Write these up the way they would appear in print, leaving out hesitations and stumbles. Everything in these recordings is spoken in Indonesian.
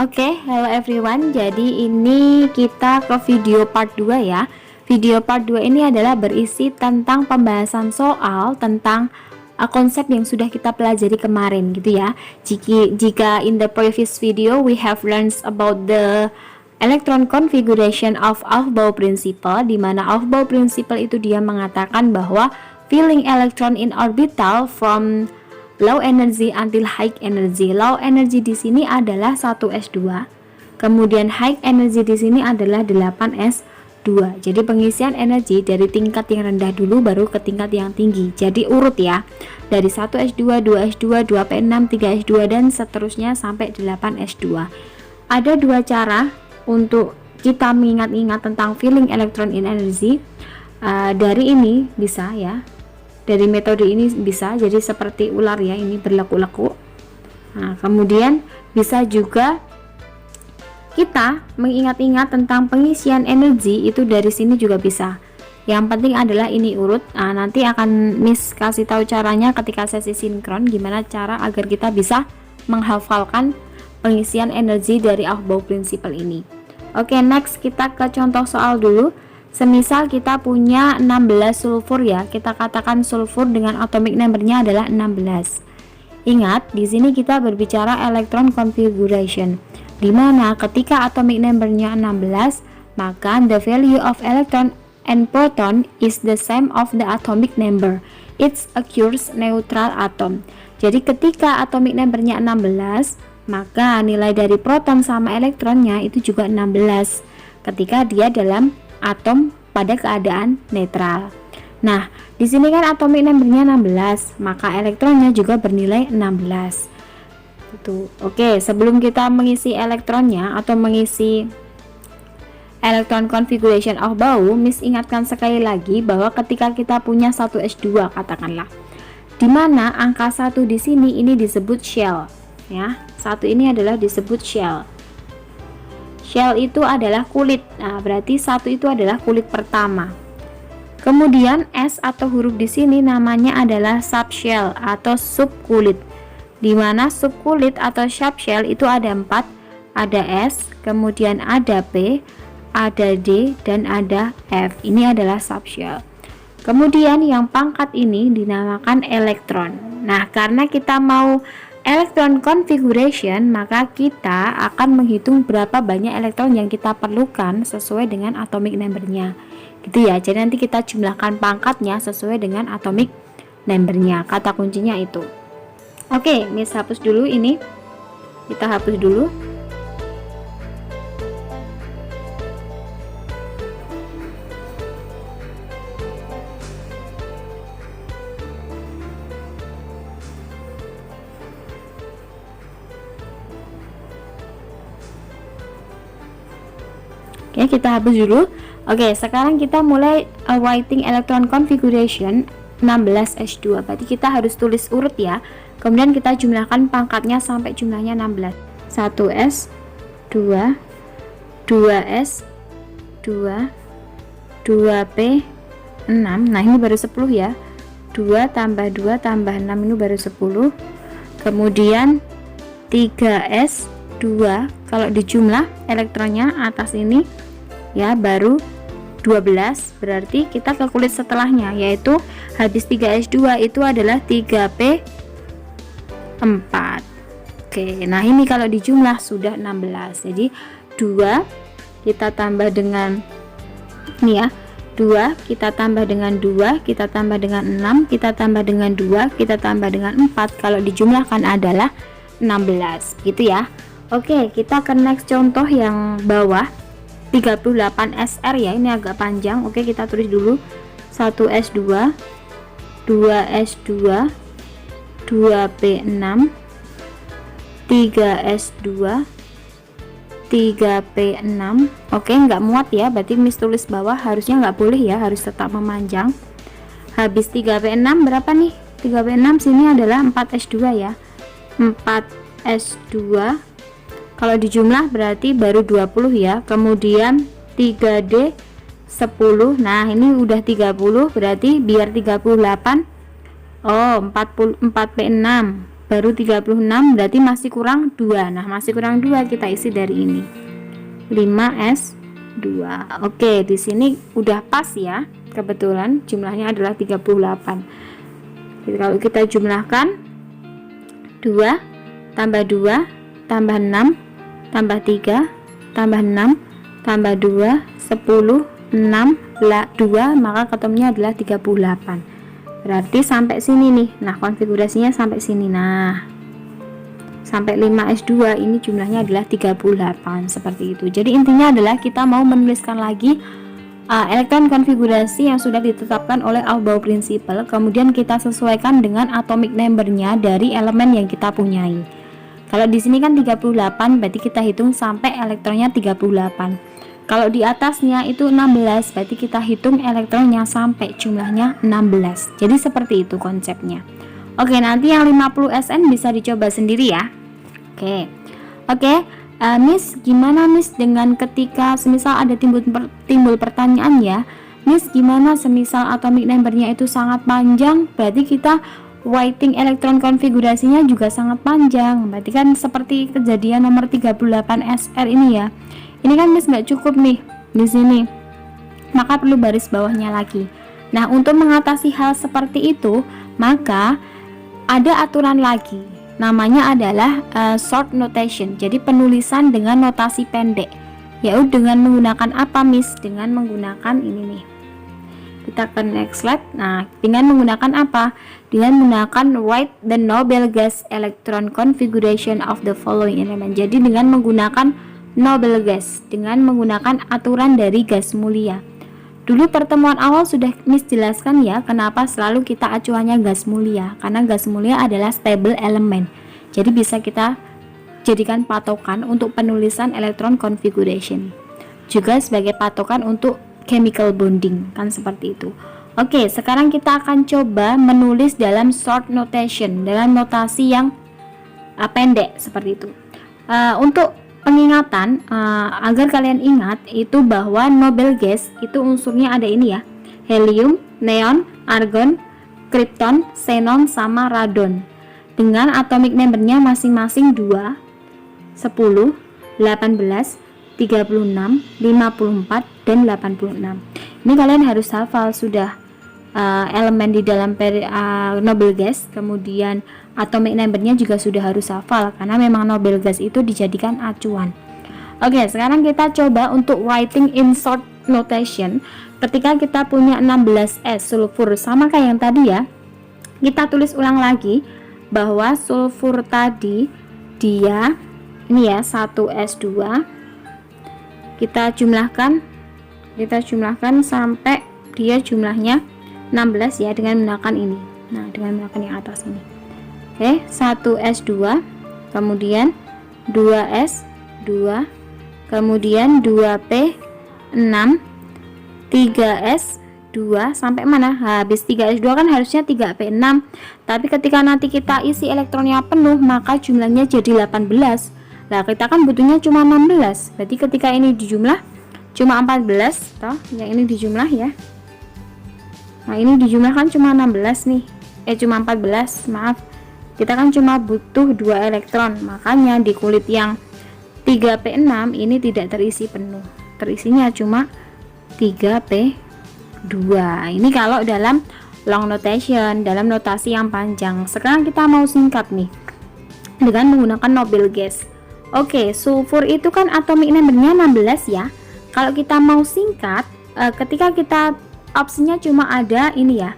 Oke, hello everyone. Jadi ini kita ke video part 2 ya. Video part 2 ini adalah berisi tentang pembahasan soal tentang konsep yang sudah kita pelajari kemarin gitu ya. Jika in the previous video we have learned about the electron configuration of Aufbau principle, di mana Aufbau principle itu dia mengatakan bahwa filling electron in orbital from low energy until high energy. Low energy di sini adalah 1s2. Kemudian high energy di sini adalah 8s2. Jadi pengisian energi dari tingkat yang rendah dulu baru ke tingkat yang tinggi. Jadi urut ya. Dari 1s2, 2s2, 2p6, 3s2 dan seterusnya sampai 8s2. Ada dua cara untuk kita mengingat-ingat tentang filling electron in energy. Dari ini bisa ya. Dari metode ini bisa, jadi seperti ular ya, ini berlaku-laku. Nah, kemudian bisa juga kita mengingat-ingat tentang pengisian energi, itu dari sini juga bisa. Yang penting adalah ini urut. Nah, nanti akan Miss kasih tahu caranya ketika sesi sinkron, gimana cara agar kita bisa menghafalkan pengisian energi dari Aufbau principle ini. Oke, next kita ke contoh soal dulu. Semisal kita punya 16 sulfur ya, kita katakan sulfur dengan atomic number-nya adalah 16. Ingat, di sini kita berbicara electron configuration, di mana ketika atomic number-nya 16, maka the value of electron and proton is the same of the atomic number. It occurs neutral atom. Jadi ketika atomic number-nya 16, maka nilai dari proton sama elektronnya itu juga 16 ketika dia dalam atom pada keadaan netral. Nah, di sini kan atomic number-nya 16, maka elektronnya juga bernilai 16. Itu. Oke, sebelum kita mengisi elektronnya atau mengisi electron configuration Aufbau, Miss ingatkan sekali lagi bahwa ketika kita punya 1s2 katakanlah, di mana angka 1 di sini ini disebut shell ya. Satu ini adalah disebut shell. Shell itu adalah kulit. Nah, berarti satu itu adalah kulit pertama. Kemudian S atau huruf di sini namanya adalah subshell atau subkulit. Di mana subkulit atau subshell itu ada 4, ada S, kemudian ada P, ada D, dan ada F. Ini adalah subshell. Kemudian yang pangkat ini dinamakan elektron. Nah, karena kita mau electron configuration, maka kita akan menghitung berapa banyak elektron yang kita perlukan sesuai dengan atomic number-nya gitu ya. Jadi nanti kita jumlahkan pangkatnya sesuai dengan atomic number-nya. Kata kuncinya itu. Oke, Miss hapus dulu ini. Kita hapus dulu. Oke, kita hapus dulu. Oke, sekarang kita mulai writing electron configuration 16s2. Berarti kita harus tulis urut ya. Kemudian kita jumlahkan pangkatnya sampai jumlahnya 16. 1s 2 2s 2 2p 6. Nah, ini baru 10 ya. 2 tambah 2 tambah 6 ini baru 10. Kemudian 3s 2, kalau dijumlah elektronnya atas ini ya baru 12, berarti kita ke kulit setelahnya, yaitu habis 3s2 itu adalah 3p4. Oke, nah ini kalau dijumlah sudah 16. Jadi 2 kita tambah dengan ini ya, 2 kita tambah dengan 2, kita tambah dengan 6, kita tambah dengan 2, kita tambah dengan 4, kalau dijumlahkan adalah 16 gitu ya. Oke, kita ke next contoh yang bawah 38 SR ya, ini agak panjang. Oke, kita tulis dulu 1S2 2S2 2P6 3S2 3P6. Oke, nggak muat ya, berarti Miss tulis bawah, harusnya nggak boleh ya, harus tetap memanjang. Habis 3P6 berapa nih? 3P6 sini adalah 4S2 ya, 4S2. Kalau dijumlah berarti baru 20 ya. Kemudian 3D 10. Nah, ini udah 30, berarti biar 38. Oh, 44P6. baru 36, berarti masih kurang 2. Nah, masih kurang 2, kita isi dari ini 5s2. Oke, di sini udah pas ya, kebetulan jumlahnya adalah 38. Jadi kalau kita jumlahkan 2 tambah 2 tambah 6 tambah 3 tambah 6 tambah 2 10 6 2, maka ketemunya adalah 38. Berarti sampai sini nih. Nah, konfigurasinya sampai sini. Nah, sampai 5s2 ini jumlahnya adalah 38 seperti itu. Jadi intinya adalah kita mau menuliskan lagi elektron konfigurasi yang sudah ditetapkan oleh Aufbau Principle, kemudian kita sesuaikan dengan atomic number-nya dari elemen yang kita punyai. Kalau di sini kan 38, berarti kita hitung sampai elektronnya 38. Kalau di atasnya itu 16, berarti kita hitung elektronnya sampai jumlahnya 16. Jadi seperti itu konsepnya. Oke, nanti yang 50 SN bisa dicoba sendiri ya. Oke. Miss, gimana Miss dengan ketika semisal ada timbul pertanyaan ya, Miss gimana semisal atomic number-nya itu sangat panjang, berarti kita writing elektron konfigurasinya juga sangat panjang. Berarti kan seperti kejadian nomor 38 SR ini ya. Ini kan Miss nggak cukup nih di sini, maka perlu baris bawahnya lagi. Nah, untuk mengatasi hal seperti itu, maka ada aturan lagi. Namanya adalah short notation. Jadi penulisan dengan notasi pendek. Yaitu dengan menggunakan apa Miss? Dengan menggunakan ini nih. Kita ke next slide. Nah, dengan menggunakan apa? Dengan menggunakan write the noble gas electron configuration of the following element. Jadi dengan menggunakan noble gas, dengan menggunakan aturan dari gas mulia. Dulu pertemuan awal sudah Miss jelaskan ya, kenapa selalu kita acuannya gas mulia, karena gas mulia adalah stable element. Jadi bisa kita jadikan patokan untuk penulisan elektron configuration, juga sebagai patokan untuk chemical bonding, kan seperti itu. Oke, sekarang kita akan coba menulis dalam short notation, dalam notasi yang pendek seperti itu. Untuk pengingatan, agar kalian ingat itu bahwa noble gas itu unsurnya ada ini ya, helium, neon, argon, krypton, xenon, sama radon, dengan atomic number-nya masing-masing 2, 10, 18, 36, 54, dan 86. Ini kalian harus hafal sudah elemen di dalam noble gas, kemudian atomic number-nya juga sudah harus hafal, karena memang noble gas itu dijadikan acuan. Oke, sekarang kita coba untuk writing in short notation. Ketika kita punya 16S sulfur, sama kayak yang tadi ya, kita tulis ulang lagi bahwa sulfur tadi dia ini ya 1S2, kita jumlahkan sampai dia jumlahnya 16 ya, dengan menggunakan ini. Nah, dengan menggunakan yang atas ini. Oke, 1S2, kemudian 2S2, kemudian 2P6, 3S2, sampai mana? Habis 3S2 kan harusnya 3P6, tapi ketika nanti kita isi elektronnya penuh, maka jumlahnya jadi 18. Nah, kita kan butuhnya cuma 16, berarti ketika ini dijumlah cuma 14, toh yang ini dijumlah ya. Nah, ini dijumlahkan cuma 16 nih, cuma 14, maaf. Kita kan cuma butuh 2 elektron, makanya di kulit yang 3P6 ini tidak terisi penuh, terisinya cuma 3P2. Ini kalau dalam long notation, dalam notasi yang panjang. Sekarang kita mau singkat nih dengan menggunakan noble gas. Oke, sulfur itu kan atomic number-nya 16 ya. Kalau kita mau singkat, ketika kita opsinya cuma ada ini ya,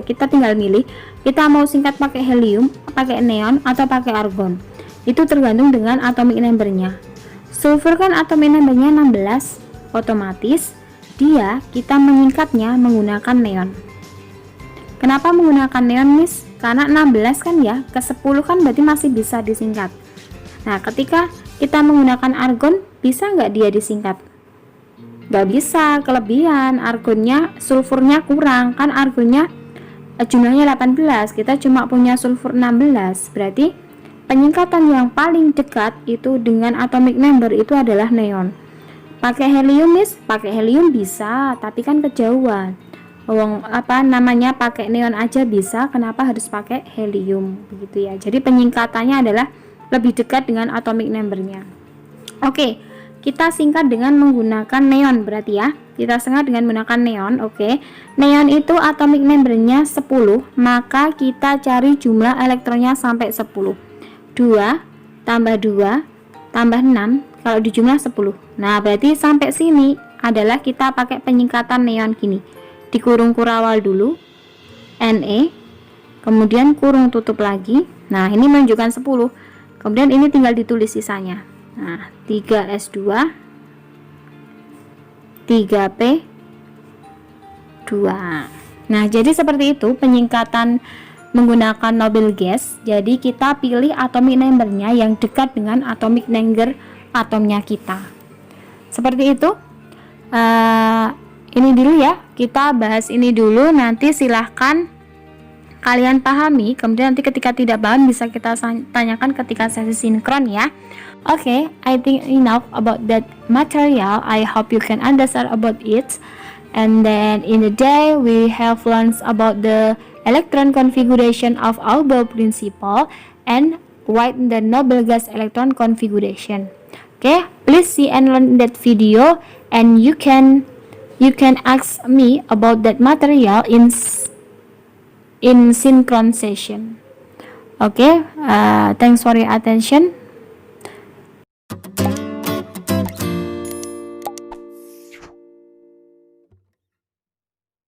kita tinggal milih kita mau singkat pakai helium, pakai neon, atau pakai argon. Itu tergantung dengan atomic number-nya. Sulfur kan atomic number-nya 16, otomatis dia kita menyingkatnya menggunakan neon. Kenapa menggunakan neon Miss? Karena 16 kan ya, ke 10 kan berarti masih bisa disingkat. Nah, ketika kita menggunakan argon, bisa nggak dia disingkat? Nggak bisa, kelebihan argonnya, sulfurnya kurang, kan argonnya jumlahnya 18, kita cuma punya sulfur 16, berarti penyingkatan yang paling dekat itu dengan atomic number itu adalah neon. Pakai helium Miss? Pakai helium bisa, tapi kan kejauhan. apa namanya, pakai neon aja bisa, kenapa harus pakai helium begitu ya. Jadi penyingkatannya adalah lebih dekat dengan atomic number-nya. Oke, kita singkat dengan menggunakan neon berarti ya. Kita singkat dengan menggunakan neon. Oke. Neon itu atomic number-nya 10, maka kita cari jumlah elektronnya sampai 10. 2 tambah 2 tambah 6 kalau dijumlah 10. Nah, berarti sampai sini adalah kita pakai penyingkatan neon gini. Dikurung kurawal dulu, Ne, kemudian kurung tutup lagi. Nah, ini menunjukkan 10. Kemudian ini tinggal ditulis sisanya. Nah, 3S2, 3P2. Nah, jadi seperti itu penyingkatan menggunakan noble gas. Jadi kita pilih atomic number-nya yang dekat dengan atomic number atomnya kita. Seperti itu. Ini dulu ya, kita bahas ini dulu, nanti silahkan kalian pahami, kemudian nanti ketika tidak paham bisa kita tanyakan ketika sesi sinkron ya. Okay, I think enough about that material. I hope you can understand about it. And then in the day we have learned about the electron configuration of Albert principle and write the noble gas electron configuration. Okay, please see and learn that video, and you can ask me about that material in synchron session. Okay, thanks for your attention.